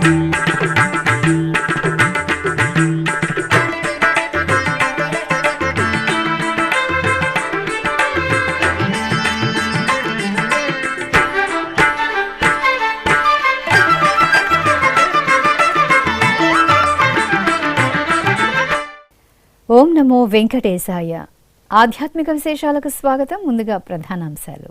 ఓం నమో వెంకటేశాయ. ఆధ్యాత్మిక విశేషాలకు స్వాగతం. ముందుగా ప్రధానాంశాలు.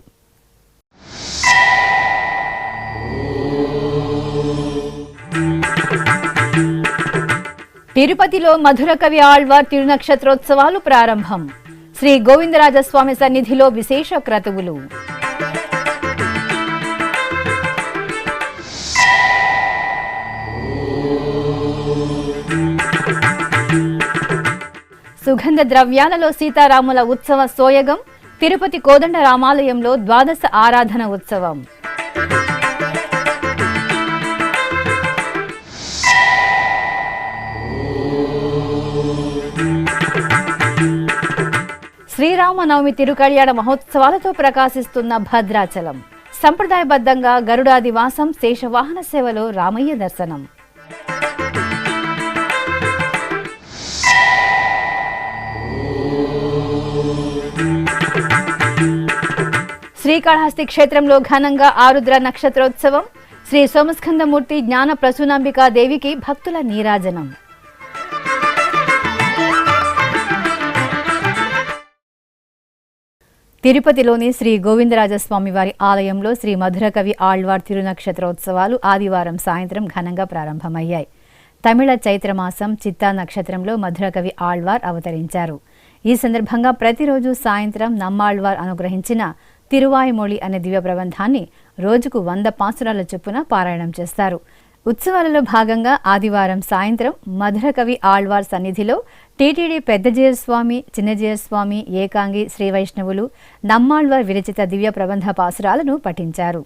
తిరుపతిలో మధుర కవి ఆళ్వార్ తిరునక్షత్రోత్సవాలు ప్రారంభం. శ్రీ గోవిందరాజస్వామి సన్నిధిలో విశేష క్రతువులు. సుగంధ ద్రవ్యాలలో సీతారాముల ఉత్సవ సోయగం. తిరుపతి కోదండ రామాలయంలో ద్వాదశ ఆరాధన ఉత్సవం. శ్రీరామనవమి తిరుకళ్యాణ మహోత్సవాలతో ప్రకాశిస్తున్న భద్రాచలం. సంప్రదాయబద్ధంగా గరుడాదివాసం, శేషవాహన సేవలో రామయ్య దర్శనం. శ్రీకాళహస్తి క్షేత్రంలో ఘనంగా ఆరుద్ర నక్షత్రోత్సవం. శ్రీ సోమస్కందమూర్తి జ్ఞాన ప్రసూనాంబికా దేవికి భక్తుల నీరాజనం. తిరుపతిలోని శ్రీ గోవిందరాజస్వామి వారి ఆలయంలో శ్రీ మధుర కవి ఆళ్వార్ తిరునక్షత్రోత్సవాలు ఆదివారం సాయంత్రం ఘనంగా ప్రారంభమయ్యాయి. తమిళ చైత్రమాసం చిత్తా నక్షత్రంలో మధుర కవి ఆళ్వార్ అవతరించారు. ఈ సందర్భంగా ప్రతిరోజు సాయంత్రం నమ్మాళ్వార్ అనుగ్రహించిన తిరువాయిమొళి అనే దివ్య ప్రబంధాన్ని రోజుకు 100 పాసురాల చొప్పున పారాయణం చేస్తారు. ఉత్సవాలలో భాగంగా ఆదివారం సాయంత్రం మధుర కవి ఆళ్వార్ సన్నిధిలో టీటీడీ పెద్దజీయస్వామి, చిన్నజీయస్వామి, ఏకాంగి, శ్రీ వైష్ణవులు నమ్మాళ్వార్ విరచిత దివ్య ప్రబంధ పాసురాలను పఠించారు.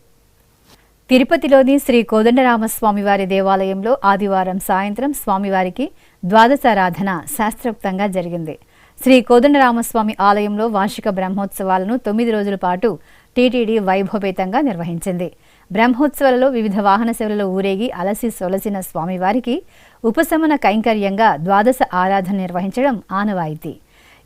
తిరుపతిలోని శ్రీ కోదండరామస్వామివారి దేవాలయంలో ఆదివారం సాయంత్రం స్వామివారికి ద్వాదశారాధన శాస్త్రోక్తంగా జరిగింది. శ్రీ కోదండరామస్వామి ఆలయంలో వార్షిక బ్రహ్మోత్సవాలను 9 రోజుల పాటు టీటీడీ వైభవపేతంగా నిర్వహించింది. బ్రహ్మోత్సవాలలో వివిధ వాహన సేవలలో ఊరేగి అలసి సొలసిన స్వామివారికి ఉపశమన కైంకర్యంగా ద్వాదశ ఆరాధన నిర్వహించడం ఆనవాయితీ.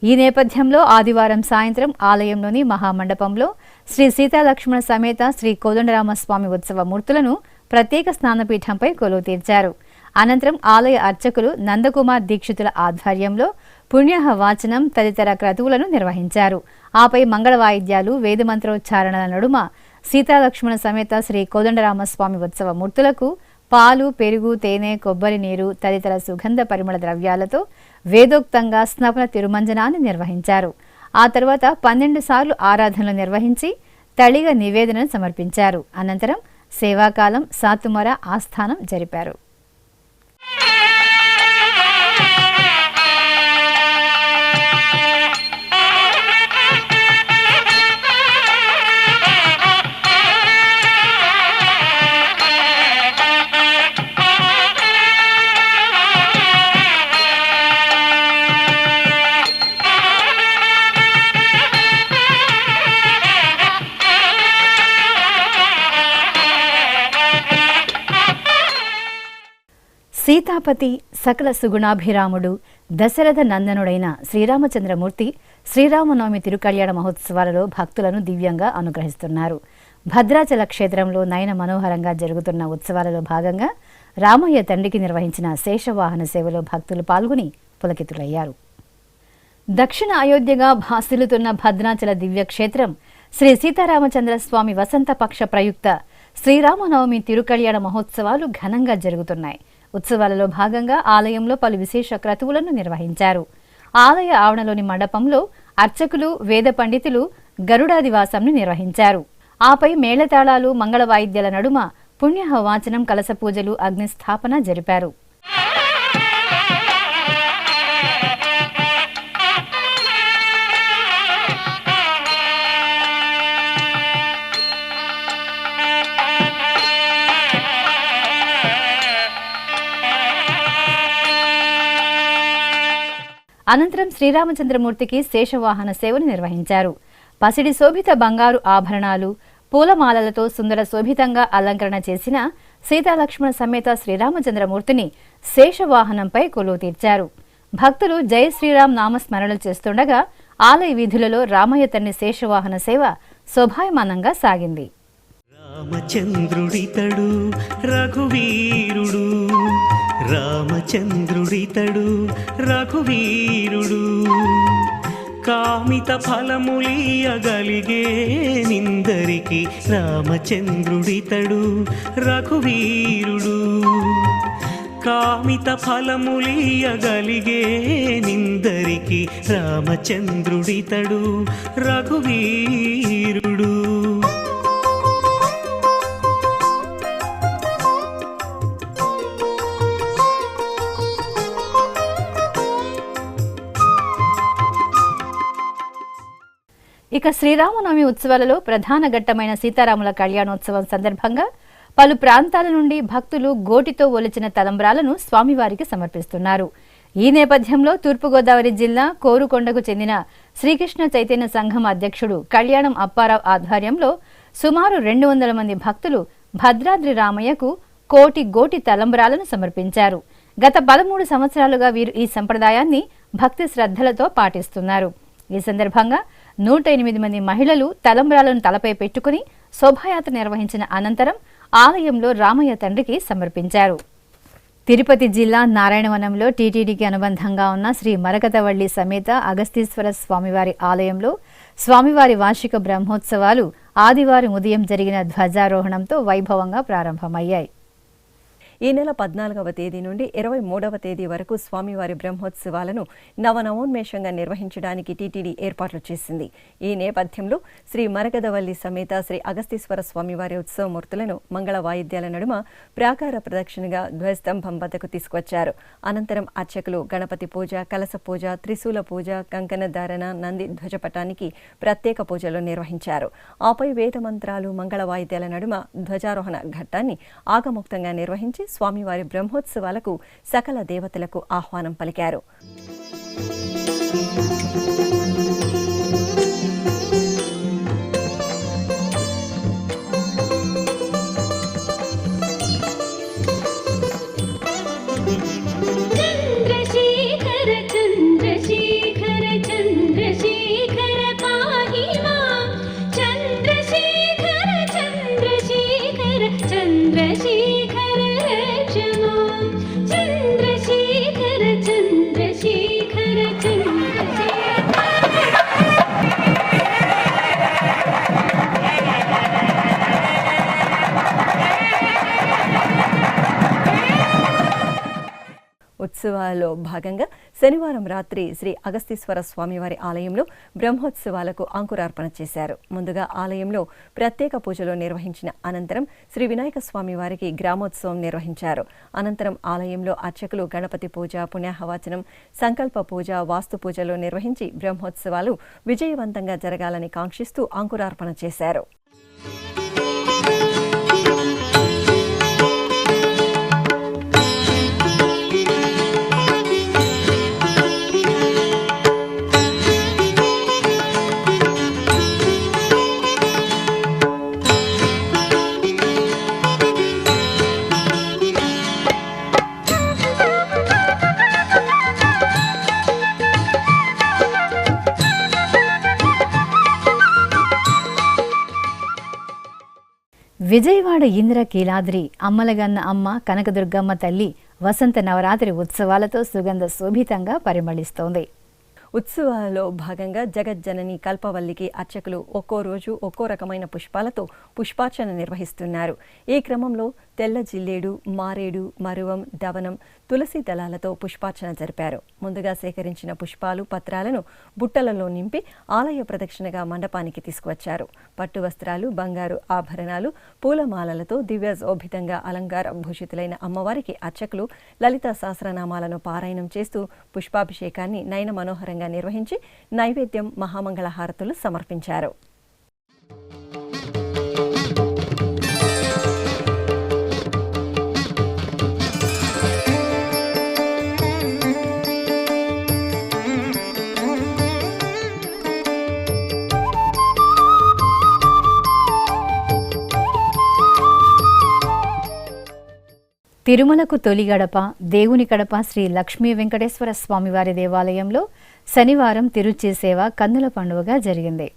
ఈ నేపథ్యంలో ఆదివారం సాయంత్రం ఆలయంలోని మహామండపంలో శ్రీ సీతాలక్ష్మణ సమేత శ్రీ కోదండరామస్వామి ఉత్సవ మూర్తులను ప్రత్యేక స్నానపీఠంపై కొలువు తీర్చారు. అనంతరం ఆలయ అర్చకులు నందకుమార్ దీక్షితుల ఆధ్వర్యంలో పుణ్యహ వాచనం తదితర క్రతువులను నిర్వహించారు. ఆపై మంగళ వాయిద్యాలు, వేదమంత్రోచ్చారణల నడుమ సీతాలక్ష్మణ సమేత శ్రీ కోదండరామస్వామి ఉత్సవ మూర్తులకు పాలు, పెరుగు, తేనె, కొబ్బరి నీరు తదితర సుగంధ పరిమళ ద్రవ్యాలతో వేదోక్తంగా స్నపన తిరుమంజనాన్ని నిర్వహించారు. ఆ తర్వాత 12 సార్లు ఆరాధనలు నిర్వహించి తళిగ నివేదనను సమర్పించారు. అనంతరం సేవాకాలం, సాతుమర ఆస్థానం జరిపారు. సీతాపతి, సకల సుగుణాభిరాముడు, దశరథ నందనుడైన శ్రీరామచంద్రమూర్తి శ్రీరామనవమి తిరుకళ్యాణ మహోత్సవాలలో భక్తులను దివ్యంగా అనుగ్రహిస్తున్నారు. భద్రాచల క్షేత్రంలో నయన మనోహరంగా జరుగుతున్న ఉత్సవాలలో భాగంగా రామయ్య తండ్రికి నిర్వహించిన శేషవాహన సేవలో భక్తులు పాల్గొని పులకితులయ్యారు. దక్షిణ అయోధ్యగా భాసిల్లుతున్న భద్రాచల దివ్యక్షేత్రం శ్రీ సీతారామచంద్రస్వామి వసంత పక్ష ప్రయుక్త శ్రీరామనవమి తిరుకళ్యాణ మహోత్సవాలు ఘనంగా జరుగుతున్నాయి. ఉత్సవాలలో భాగంగా ఆలయంలో పలు విశేష క్రతువులను నిర్వహించారు. ఆలయ ఆవరణలోని మండపంలో అర్చకులు, వేద పండితులు గరుడాదివాసంను నిర్వహించారు. ఆపై మేళతాళాలు, మంగళ వాయిద్యాల నడుమ పుణ్యహ వాచనం, కలశ పూజలు, అగ్నిస్థాపన జరిపారు. అనంతరం శ్రీరామచంద్రమూర్తికి శేషవాహన సేవను నిర్వహించారు. పసిడి శోభిత బంగారు ఆభరణాలు, పూలమాలలతో సుందర శోభితంగా అలంకరణ చేసిన సీతాలక్ష్మణ సమేత శ్రీరామచంద్రమూర్తిని శేషవాహనంపై కొలువు తీర్చారు. భక్తులు జై శ్రీరామ్ నామస్మరణలు చేస్తుండగా ఆలయ వీధులలో రామయ్య తండ్రి శేషవాహన సేవ శోభాయమానంగా సాగింది. రామచంద్రుడితడు రఘువీరుడు, రామచంద్రుడితడు రఘువీరుడు, కామిత ఫలములియగలిగే నిందరికి రామచంద్రుడితడు రఘువీరుడు, కామిత ఫలములియగలిగే నిందరికి రామచంద్రుడితడు రఘువీరుడు. ఇక శ్రీరామనవమి ఉత్సవాలలో ప్రధాన ఘట్టమైన సీతారాముల కళ్యాణోత్సవం సందర్భంగా పలు ప్రాంతాల నుండి భక్తులు గోటితో ఒలిచిన తలంబ్రాలను స్వామివారికి సమర్పిస్తున్నారు. ఈ నేపథ్యంలో తూర్పుగోదావరి జిల్లా కోరుకొండకు చెందిన శ్రీకృష్ణ చైతన్య సంఘం అధ్యక్షుడు కళ్యాణం అప్పారావు ఆధ్వర్యంలో సుమారు 200 మంది భక్తులు భద్రాద్రి రామయ్యకు కోటి తలంబ్రాలను సమర్పించారు. గత 13 సంవత్సరాలుగా వీరు ఈ సంప్రదాయాన్ని భక్తి శ్రద్ధలతో పాటిస్తున్నారు. ఈ సందర్భంగా 108 మంది మహిళలు తలంబ్రాలను తలపై పెట్టుకుని శోభాయాత్ర నిర్వహించిన అనంతరం ఆలయంలో రామయ్య తండ్రికి సమర్పించారు. తిరుపతి జిల్లా నారాయణవనంలో టీటీడీకి అనుబంధంగా ఉన్న శ్రీ మరకతవల్లి సమేత అగస్తీశ్వర స్వామివారి ఆలయంలో స్వామివారి వార్షిక బ్రహ్మోత్సవాలు ఆదివారం ఉదయం జరిగిన ధ్వజారోహణంతో వైభవంగా ప్రారంభమయ్యాయి. ఈ నెల 14వ తేదీ నుండి 23వ తేదీ వరకు స్వామివారి బ్రహ్మోత్సవాలను నవనవోన్మేషంగా నిర్వహించడానికి టీటీడీ ఏర్పాట్లు చేసింది. ఈ నేపథ్యంలో శ్రీ మరకదవల్లి సమేత శ్రీ అగస్తీశ్వర స్వామివారి ఉత్సవమూర్తులను మంగళ వాయిద్యాల నడుమ ప్రాకార ప్రదక్షిణగా ధ్వజస్తంభం వద్దకు తీసుకొచ్చారు. అనంతరం అర్చకులు గణపతి పూజ, కలశ పూజ, త్రిశూల పూజ, కంకణ ధారణ, నంది ధ్వజపటానికి ప్రత్యేక పూజలు నిర్వహించారు. ఆపై వేదమంత్రాలు, మంగళ వాయిద్యాల నడుమ ధ్వజారోహణ ఘట్టాన్ని ఆగముక్తంగా నిర్వహించి స్వామివారి బ్రహ్మోత్సవాలకు సకల దేవతలకు ఆహ్వానం పలికారు. ఉత్సవాల్లో భాగంగా శనివారం రాత్రి శ్రీ అగస్తీశ్వర స్వామివారి ఆలయంలో బ్రహ్మోత్సవాలకు అంకురార్పణ చేశారు. ముందుగా ఆలయంలో ప్రత్యేక పూజలు నిర్వహించిన అనంతరం శ్రీ వినాయక స్వామి వారికి గ్రామోత్సవం నిర్వహించారు. అనంతరం ఆలయంలో అర్చకులు గణపతి పూజ, పుణ్యాహవాచనం, సంకల్ప పూజ, వాస్తు పూజలు నిర్వహించి బ్రహ్మోత్సవాలు విజయవంతంగా జరగాలని కాంక్షిస్తూ అంకురార్పణ చేశారు. విజయవాడ ఇంద్రకీలాద్రి అమ్మలగన్న అమ్మ కనకదుర్గమ్మ తల్లి వసంత నవరాత్రి ఉత్సవాలతో సుగంధ శోభితంగా పరిమళిస్తోంది. ఉత్సవాలలో భాగంగా జగజ్జనని కల్పవల్లికి అర్చకులు ఒక్కో రోజు ఒక్కో రకమైన పుష్పాలతో పుష్పార్చన నిర్వహిస్తున్నారు. ఈ క్రమంలో తెల్ల జిల్లేడు, మారేడు, మరువం, దవనం, తులసి దళాలతో పుష్పార్చన జరిపారు. ముందుగా సేకరించిన పుష్పాలు, పత్రాలను బుట్టలలో నింపి ఆలయ ప్రదక్షిణగా మండపానికి తీసుకువచ్చారు. పట్టు వస్త్రాలు, బంగారు ఆభరణాలు, పూలమాలలతో దివ్యశోభితంగా అలంకార భూషితులైన అమ్మవారికి అర్చకులు లలితా సహస్రనామాలను పారాయణం చేస్తూ పుష్పాభిషేకాన్ని నయన మనోహరంగా నిర్వహించి నైవేద్యం, మహామంగళ హారతులు సమర్పించారు. తిరుమలకు తొలి గడప దేవుని గడప శ్రీ లక్ష్మీ వెంకటేశ్వర స్వామివారి దేవాలయంలో శనివారం తిరుచి సేవ కన్నుల పండుగగా జరిగింది.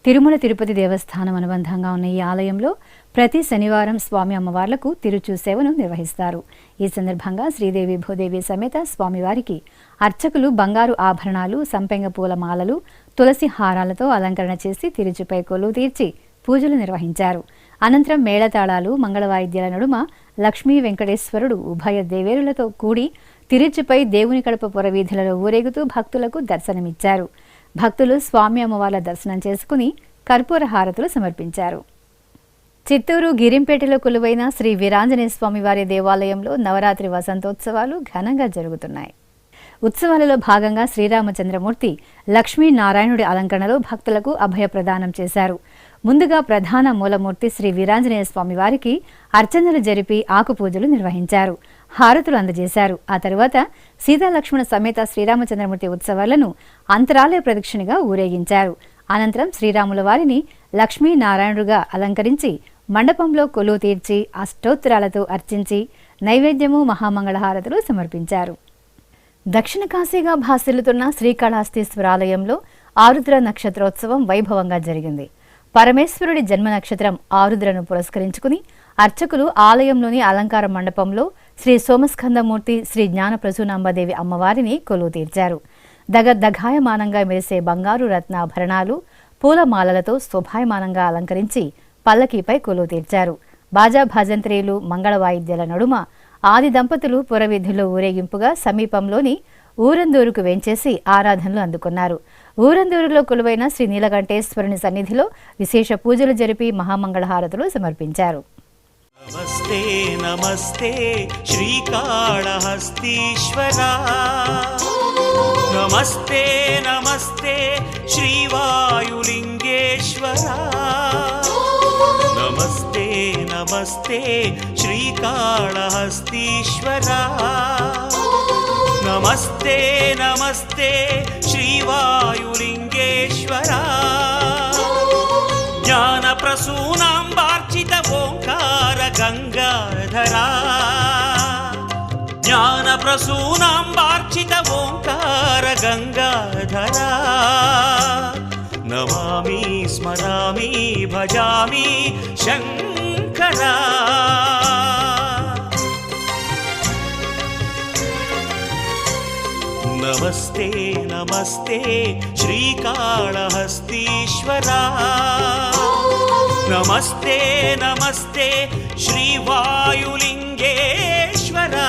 తిరుమల తిరుపతి దేవస్థానం అనుబంధంగా ఉన్న ఈ ఆలయంలో ప్రతి శనివారం స్వామి అమ్మవార్లకు తిరుచు సేవను నిర్వహిస్తారు. ఈ సందర్భంగా శ్రీదేవి భూదేవి సమేత స్వామివారికి అర్చకులు బంగారు ఆభరణాలు, సంపెంగ పూల మాలలు, తులసి హారాలతో అలంకరణ చేసి తిరుచుపై కొలువు తీర్చి పూజలు నిర్వహించారు. అనంతరం మేళతాళాలు, మంగళవాయిద్యాల నడుమ లక్ష్మీ వెంకటేశ్వరుడు ఉభయ దేవేరులతో కూడి తిరుచుపై దేవుని కడప పురవీధులలో ఊరేగుతూ భక్తులకు దర్శనమిచ్చారు. భక్తులు స్వామి అమ్మవార్ల దర్శనం చేసుకుని కర్పూర హారతులు సమర్పించారు. చిత్తూరు గిరింపేటలో కొలువైన శ్రీ వీరాంజనేయ స్వామివారి దేవాలయంలో నవరాత్రి వసంతోత్సవాలు ఘనంగా జరుగుతున్నాయి. ఉత్సవాలలో భాగంగా శ్రీరామచంద్రమూర్తి లక్ష్మీనారాయణుడి అలంకరణలో భక్తులకు అభయ ప్రదానం చేశారు. ముందుగా ప్రధాన మూలమూర్తి శ్రీ వీరాంజనేయ స్వామివారికి అర్చనలు జరిపి ఆకుపూజలు నిర్వహించారు, హారతులు అందజేశారు. ఆ తరువాత సీతాలక్ష్మణ సమేత శ్రీరామచంద్రమూర్తి ఉత్సవాలను అంతరాలయ ప్రదక్షిణగా ఊరేగించారు. అనంతరం శ్రీరాముల వారిని లక్ష్మీనారాయణుడుగా అలంకరించి మండపంలో కొలువు తీర్చి అష్టోత్తరాలతో అర్చించి నైవేద్యము, మహామంగళహారతులు సమర్పించారు. దక్షిణ కాశీగా భాసిల్లుతున్న శ్రీకాళహస్తీశ్వరాలయంలో ఆరుద్ర నక్షత్రోత్సవం వైభవంగా జరిగింది. పరమేశ్వరుడి జన్మ నక్షత్రం ఆరుద్రను పురస్కరించుకుని అర్చకులు ఆలయంలోని అలంకార మండపంలో శ్రీ సోమస్కందమూర్తి, శ్రీ జ్ఞానప్రసూనాంబదేవి అమ్మవారిని కొలువు తీర్చారు. దగదగాయమానంగా మెరిసే బంగారు రత్నాభరణాలు, పూలమాలలతో శోభాయమానంగా అలంకరించి పల్లకీపై కొలువు తీర్చారు. బాజా భజంత్రీలు, మంగళ వాయిద్యాల నడుమ ఆది దంపతులు పురవీధుల్లో ఊరేగింపుగా సమీపంలోని ఊరందూరుకు వెంచేసి ఆరాధనలు అందుకున్నారు. ఊరందూరులో కొలువైన శ్రీ నీలకంఠేశ్వరుని సన్నిధిలో విశేష పూజలు జరిపి మహామంగళహారతులు సమర్పించారు. నమస్తే నమస్తే శ్రీకాళహస్తీశ్వరా, నమస్తే నమస్తే శ్రీవాయులింగేశ్వరా, నమస్తే నమస్తే శ్రీకాళహస్తీశ్వరా, నమస్తే నమస్తే శ్రీవాయులింగేశ్వరా, జ్ఞానప్రసూనాంబార్చిత ఓంకార గంగాధరా, జ్ఞానప్రసూనాంబార్చిత ఓంకార గంగాధరా, నమామి స్మరామి భజామి శంకరా. నమస్తే నమస్తే శ్రీకాళహస్తీశ్వరా, నమస్తే నమస్తే శ్రీవాయులింగేశ్వరా.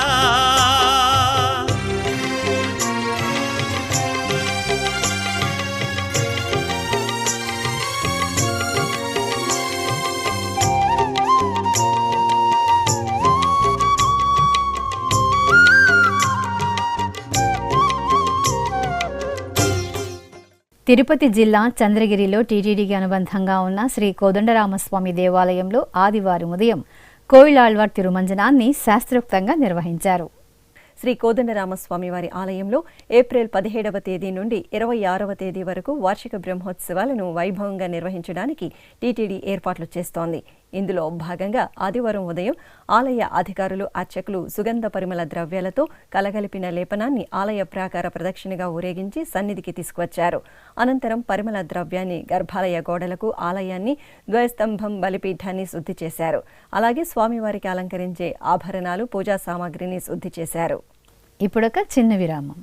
తిరుపతి జిల్లా చంద్రగిరిలో టీటీడీకి అనుబంధంగా ఉన్న శ్రీ కోదండరామస్వామి దేవాలయంలో ఆదివారం ఉదయం కోయిలాళ్వార్ తిరుమంజనాన్ని శాస్త్రోక్తంగా నిర్వహించారు. శ్రీ కోదండరామస్వామి వారి ఆలయంలో ఏప్రిల్ 17వ తేదీ నుండి 26వ తేదీ వరకు వార్షిక బ్రహ్మోత్సవాలను వైభవంగా నిర్వహించడానికి టీటీడీ ఏర్పాట్లు చేస్తోంది. ఇందులో భాగంగా ఆదివారం ఉదయం ఆలయ అధికారులు, అర్చకులు సుగంధ పరిమళ ద్రవ్యాలతో కలగలిపిన లేపనాన్ని ఆలయ ప్రాకార ప్రదక్షిణగా ఊరేగించి సన్నిధికి తీసుకువచ్చారు. అనంతరం పరిమళ ద్రవ్యాన్ని గర్భాలయ గోడలకు, ఆలయాన్ని, ద్వయస్తంభం, బలిపీఠాన్ని శుద్ధి చేశారు. అలాగే స్వామివారికి అలంకరించే ఆభరణాలు, పూజా సామాగ్రిని శుద్ధి చేశారు. ఇప్పుడొక చిన్న విరామం.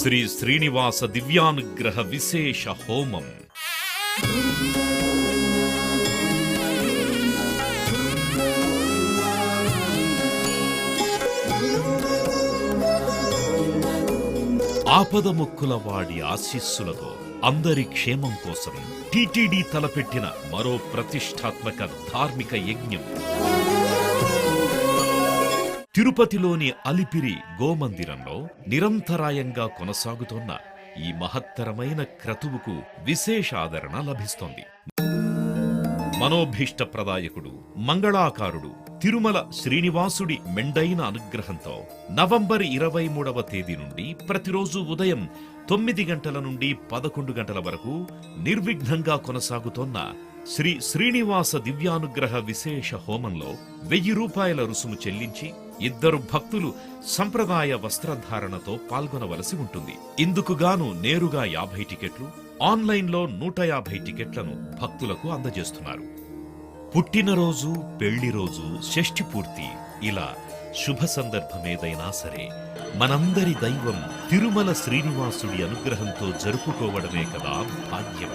శ్రీ శ్రీనివాస దివ్యానుగ్రహ విశేష హోమం. ఆపదముక్కుల వాడి ఆశీస్సులతో అందరి క్షేమం కోసం టీటీడీ తలపెట్టిన మరో ప్రతిష్టాత్మక ధార్మిక యజ్ఞం. తిరుపతిలోని అలిపిరి గోమందిరంలో నిరంతరాయంగా కొనసాగుతోన్న ఈ మహత్తరమైన క్రతువుకు విశేష ఆదరణ లభిస్తోంది. మనోభీష్ట ప్రదాయకుడు, మంగళాకారుడు, తిరుమల శ్రీనివాసుడి మెండైన అనుగ్రహంతో నవంబర్ 23వ తేదీ నుండి ప్రతిరోజు ఉదయం 9 గంటల నుండి 11 గంటల వరకు నిర్విఘ్నంగా కొనసాగుతోన్న శ్రీ శ్రీనివాస దివ్యానుగ్రహ విశేష హోమంలో 1000 రూపాయల రుసుము చెల్లించి 2 భక్తులు సంప్రదాయ వస్త్రధారణతో పాల్గొనవలసి ఉంటుంది. ఇందుకుగాను నేరుగా 50 టికెట్లు, ఆన్లైన్లో 150 టికెట్లను భక్తులకు అందజేస్తున్నారు. పుట్టినరోజు, పెళ్లిరోజు, షష్ఠి పూర్తి ఇలా శుభ సందర్భమేదైనా సరే మనందరి దైవం తిరుమల శ్రీనివాసుడి అనుగ్రహంతో జరుపుకోవడమే కదా భాగ్యం.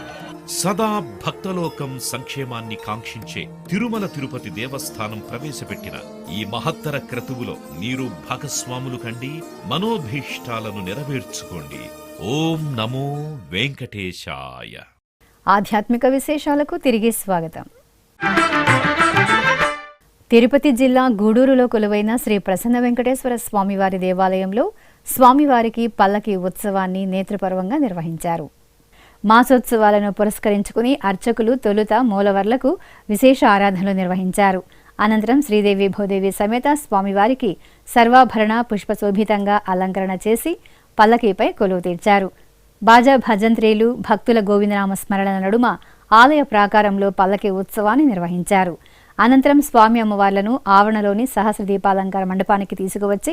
సదా భక్తలోకం సంక్షేమాన్ని కాంక్షించే తిరుమల తిరుపతి దేవస్థానం ప్రవేశపెట్టిన ఈ మహత్తర క్రతువులో మీరు భాగస్వాములు కండి, మనోభీష్టాలను నెరవేర్చుకోండి. ఓం నమో వెంకటేశాయ. ఆధ్యాత్మిక విశేషాలకు తిరిగి స్వాగతం. తిరుపతి జిల్లా గూడూరులో కొలువైన శ్రీ ప్రసన్న వెంకటేశ్వర స్వామివారి దేవాలయంలో స్వామివారికి పల్లకి ఉత్సవాన్ని నేత్రపర్వంగా నిర్వహించారు. మాసోత్సవాలను పురస్కరించుకుని అర్చకులు తొలుత మూలవర్లకు విశేష ఆరాధనలు నిర్వహించారు. అనంతరం శ్రీదేవి భూదేవి సమేత స్వామివారికి సర్వాభరణ పుష్పశోభితంగా అలంకరణ చేసి పల్లకీపై కొలువు తీర్చారు. బాజా భజంత్రీలు, భక్తుల గోవిందనామ స్మరణల నడుమ ఆలయ ప్రాకారంలో పల్లకి ఉత్సవాన్ని నిర్వహించారు. అనంతరం స్వామి అమ్మవార్లను ఆవరణలోని సహస్ర దీపాలంకార మండపానికి తీసుకువచ్చి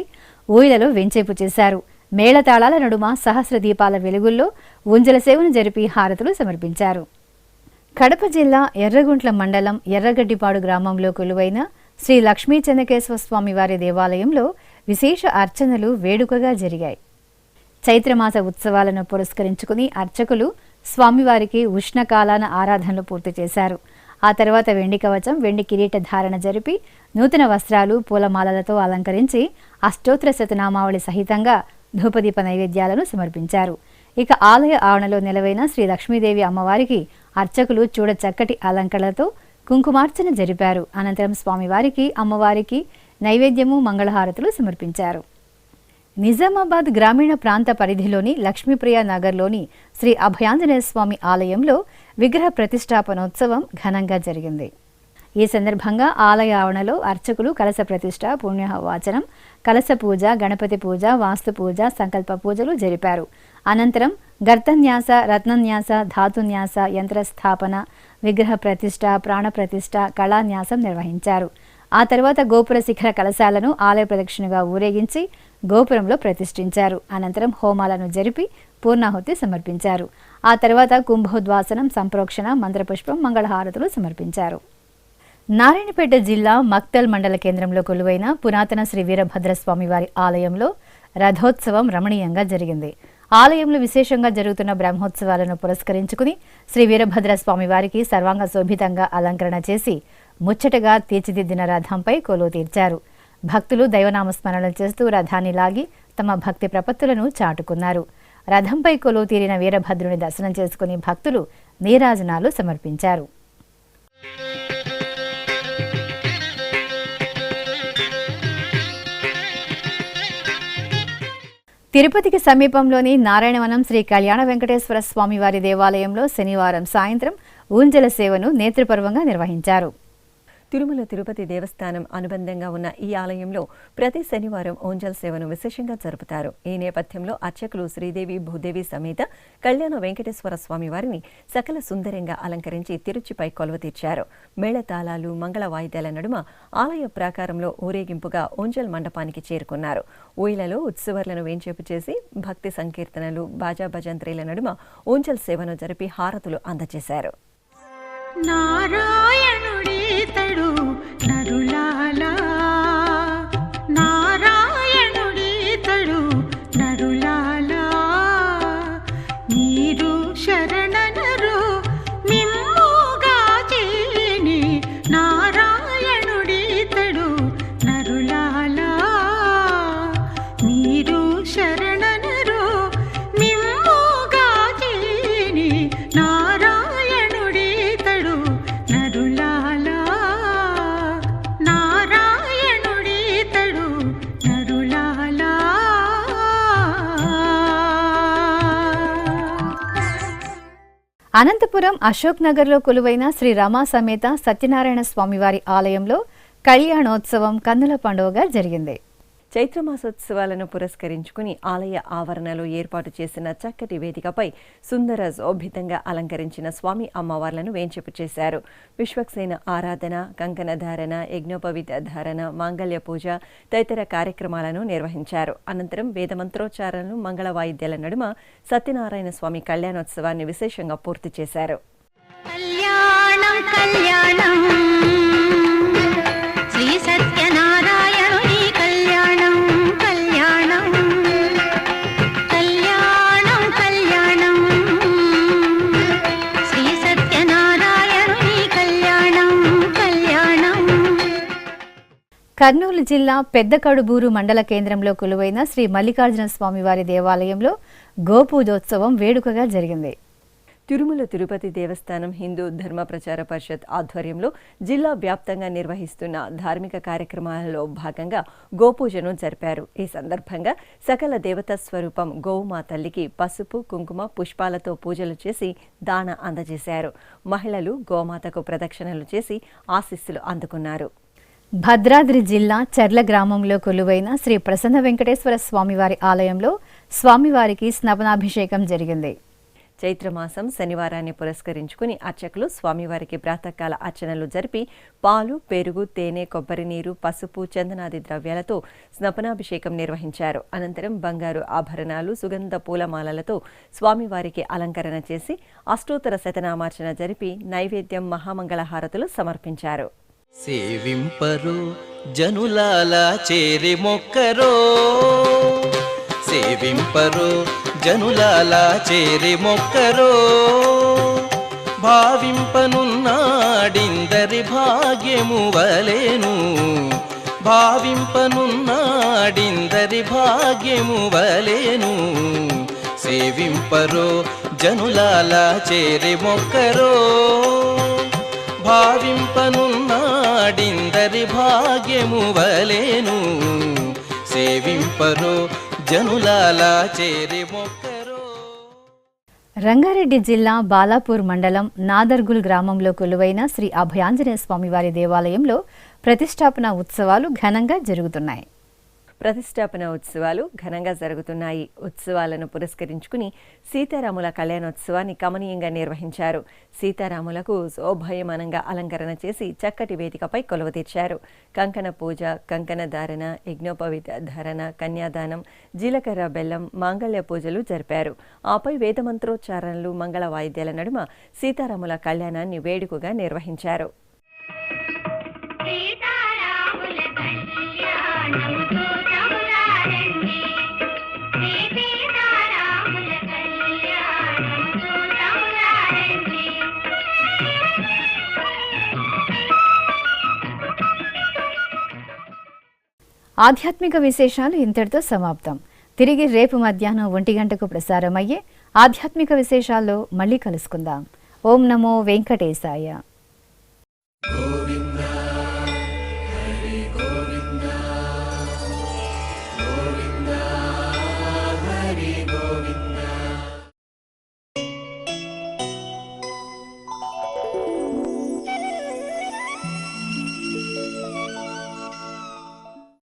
ఊయలలో వెంచేపు చేశారు. మేళతాళాల నడుమ సహస్ర దీపాల వెలుగుల్లో ఉంజల సేవను జరిపి హారతులు సమర్పించారు. కడప జిల్లా ఎర్రగుంట్ల మండలం ఎర్రగడ్డిపాడు గ్రామంలో కొలువైన శ్రీ లక్ష్మీ చెన్నకేశవ స్వామివారి దేవాలయంలో విశేష అర్చనలు వేడుకగా జరిగాయి. చైత్రమాస ఉత్సవాలను పురస్కరించుకుని అర్చకులు స్వామివారికి ఉష్ణకాలాన ఆరాధనలు పూర్తి చేశారు. ఆ తర్వాత వెండి కవచం, వెండి కిరీట ధారణ జరిపి నూతన వస్త్రాలు, పూలమాలలతో అలంకరించి అష్టోత్తర శతనామావళి సహితంగా ధూపదీప నైవేద్యాలను సమర్పించారు. ఇక ఆలయ ఆవరణలో నెలవైన శ్రీ లక్ష్మీదేవి అమ్మవారికి అర్చకులు చూడ చక్కటి అలంకరణలతో కుంకుమార్చన జరిపారు. అనంతరం స్వామివారికి, అమ్మవారికి నైవేద్యము, మంగళహారతులు సమర్పించారు. నిజామాబాద్ గ్రామీణ ప్రాంత పరిధిలోని లక్ష్మీప్రియ నగర్లోని శ్రీ అభయాంజనేయ స్వామి ఆలయంలో విగ్రహ ప్రతిష్టాపనోత్సవం ఘనంగా జరిగింది. ఈ సందర్భంగా ఆలయ ఆవరణలో అర్చకులు కలశ ప్రతిష్ఠ, పుణ్యవాచనం, కలశ పూజ, గణపతి పూజ, వాస్తు పూజ, సంకల్ప పూజలు జరిపారు. అనంతరం గర్తన్యాస, రత్నన్యాస, ధాతున్యాస, యంత్రస్థాపన, విగ్రహ ప్రతిష్ఠ, ప్రాణ ప్రతిష్ఠ, కళాన్యాసం నిర్వహించారు. ఆ తర్వాత గోపుర శిఖర కలశాలను ఆలయ ప్రదక్షిణగా ఊరేగించి గోపురంలో ప్రతిష్ఠించారు. అనంతరం హోమాలను జరిపి పూర్ణాహుతి సమర్పించారు. ఆ తర్వాత కుంభోద్వాసనం, సంప్రోక్షణ, మంత్రపుష్పం, మంగళహారతులు సమర్పించారు. నారాయణపేట జిల్లా మక్తల్ మండల కేంద్రంలో కొలువైన పురాతన శ్రీ వీరభద్రస్వామివారి ఆలయంలో రథోత్సవం రమణీయంగా జరిగింది. ఆలయంలో విశేషంగా జరుగుతున్న బ్రహ్మోత్సవాలను పురస్కరించుకుని శ్రీ వీరభద్ర స్వామివారికి సర్వాంగ శోభితంగా అలంకరణ చేసి ముచ్చటగా తీర్చిదిద్దిన రథంపై కొలువు తీర్చారు. భక్తులు దైవనామస్మరణలు చేస్తూ రథాన్ని లాగి తమ భక్తి ప్రపత్తులను చాటుకున్నారు. రథంపై కొలువు తీరిన వీరభద్రుని దర్శనం చేసుకుని భక్తులు నీరాజనాలు సమర్పించారు. తిరుపతికి సమీపంలోని నారాయణవనం శ్రీ కళ్యాణ వెంకటేశ్వర స్వామివారి దేవాలయంలో శనివారం సాయంత్రం ఊంజల సేవను నేత్రపర్వంగా నిర్వహించారు. తిరుమల తిరుపతి దేవస్థానం అనుబంధంగా ఉన్న ఈ ఆలయంలో ప్రతి శనివారం ఓంజల్ సేవను విశేషంగా జరుపుతారు. ఈ నేపథ్యంలో అర్చకులు శ్రీదేవి భూదేవి సమేత కళ్యాణ వెంకటేశ్వర స్వామి వారిని సకల సుందరంగా అలంకరించి తిరుచిపై కొలువ తీర్చారు. మేళతాళాలు, మంగళ వాయిద్యాల నడుమ ఆలయ ప్రాకారంలో ఊరేగింపుగా ఓంజల్ మండపానికి చేరుకున్నారు. ఊయలలో ఉత్సవర్లను వేంచేపు చేసి భక్తి సంకీర్తనలు, బాజా భజంత్రీల నడుమ ఓంజల్ సేవను జరిపి హారతులు అందజేశారు. నారాయణుడీతడు నరులాలా, నారాయణుడీతడు నరులాలా, మీరు శరణనరు మిమ్ముగా చేని, నారాయణుడీతడు నరులాలా, మీరు శరణనరు మిమ్ముగా చేని, నారాయణుడీతడు నరులాలా, నారాయణుడీతడు నరులాలా. అనంతపురం అశోక్ నగర్లో కొలువైన శ్రీ రమా సమేత సత్యనారాయణ స్వామివారి ఆలయంలో కళ్యాణోత్సవం కన్నుల పండుగగా జరిగింది. చైత్రమాసోత్సవాలను పురస్కరించుకుని ఆలయ ఆవరణలో ఏర్పాటు చేసిన చక్కటి వేదికపై సుందర శోభితంగా అలంకరించిన స్వామి అమ్మవార్లను వేంచేపు చేశారు. విశ్వక్సేన ఆరాధన, కంకణ ధారణ, యజ్ఞోపవీత ధారణ, మాంగళ్య పూజ తదితర కార్యక్రమాలను నిర్వహించారు. అనంతరం వేదమంత్రోచ్చారణలు, మంగళ వాయిద్యాల నడుమ సత్యనారాయణ స్వామి కళ్యాణోత్సవాన్ని విశేషంగా పూర్తి చేశారు. కళ్యాణం కళ్యాణం శ్రీ సత్యనారాయణుని కళ్యాణం కళ్యాణం కళ్యాణం కళ్యాణం శ్రీ సత్యనారాయణుని కళ్యాణం కళ్యాణం. కర్నూలు జిల్లా పెద్దకడుబూరు మండల కేంద్రంలో కొలువైన శ్రీ మల్లికార్జున స్వామివారి దేవాలయంలో గోపూజోత్సవం వేడుకగా జరిగింది. తిరుమల తిరుపతి దేవస్థానం హిందూ ధర్మ ప్రచార పరిషత్ ఆధ్వర్యంలో జిల్లా వ్యాప్తంగా నిర్వహిస్తున్న ధార్మిక కార్యక్రమాలలో భాగంగా గోపూజను జరిపారు. ఈ సందర్భంగా సకల దేవతా స్వరూపం గోవుమా తల్లికి పసుపు, కుంకుమ, పుష్పాలతో పూజలు చేసి దాన అందజేశారు. మహిళలు గోమాతకు ప్రదక్షిణలు చేసి ఆశీస్సులు అందుకున్నారు. భద్రాద్రి జిల్లా చర్ల గ్రామంలో కొలువైన శ్రీ ప్రసన్న వెంకటేశ్వర స్వామివారి ఆలయంలో స్వామివారికి స్నపనాభిషేకం జరిగింది. చైత్రమాసం శనివారాన్ని పురస్కరించుకుని అర్చకులు స్వామివారికి ప్రాతకాల అర్చనలు జరిపి పాలు, పెరుగు, తేనె, కొబ్బరి నీరు, పసుపు, చందనాది ద్రవ్యాలతో స్నపనాభిషేకం నిర్వహించారు. అనంతరం బంగారు ఆభరణాలు, సుగంధ పూలమాలలతో స్వామివారికి అలంకరణ చేసి అష్టోత్తర శతనామార్చన జరిపి నైవేద్యం, మహామంగళహారతులు సమర్పించారు. సేవింపరు జనులాల చేరి మొక్కరో, సేవింపరు జనులాల చేరి మొక్కరో, భావింపనున్నాడిందరి భాగ్యము వలెను, భావింపనున్నాడిందరి భాగ్యము వలెను, సేవింపరు జనులాల చేరి మొక్కరో, భావింపనున్నాడిందరి భాగ్యము వలెను, సేవింపరు జనులాల చేరి మొక్కరో. రంగారెడ్డి జిల్లా బాలాపూర్ మండలం నాదర్గుల్ గ్రామంలో కొలువైన శ్రీ అభయాంజనేయ స్వామివారి దేవాలయంలో ప్రతిష్టాపన ఉత్సవాలు ఘనంగా జరుగుతున్నాయి. ప్రతిష్టాపన ఉత్సవాలు ఘనంగా జరుగుతున్నాయి. ఉత్సవాలను పురస్కరించుకుని సీతారాముల కళ్యాణోత్సవాన్ని కమనీయంగా నిర్వహించారు. సీతారాములకు శోభాయమానంగా అలంకరణ చేసి చక్కటి వేదికపై కొలువు తీర్చారు. కంకణ పూజ, కంకణ ధారణ, యజ్ఞోపవీత ధారణ, కన్యాదానం, జీలకర్ర బెల్లం, మాంగళ్య పూజలు జరిపారు. ఆపై వేదమంత్రోచ్చారణలు, మంగళ వాయిద్యాల నడుమ సీతారాముల కళ్యాణాన్ని వేడుకగా నిర్వహించారు. ఆధ్యాత్మిక విశేషాలు ఇంతటితో సమాప్తం. తిరిగి రేపు మధ్యాహ్నం 1 గంటకు ప్రసారమయ్యే ఆధ్యాత్మిక విశేషాల్లో మళ్ళీ కలుసుకుందాం. ఓం నమో వెంకటేశాయ.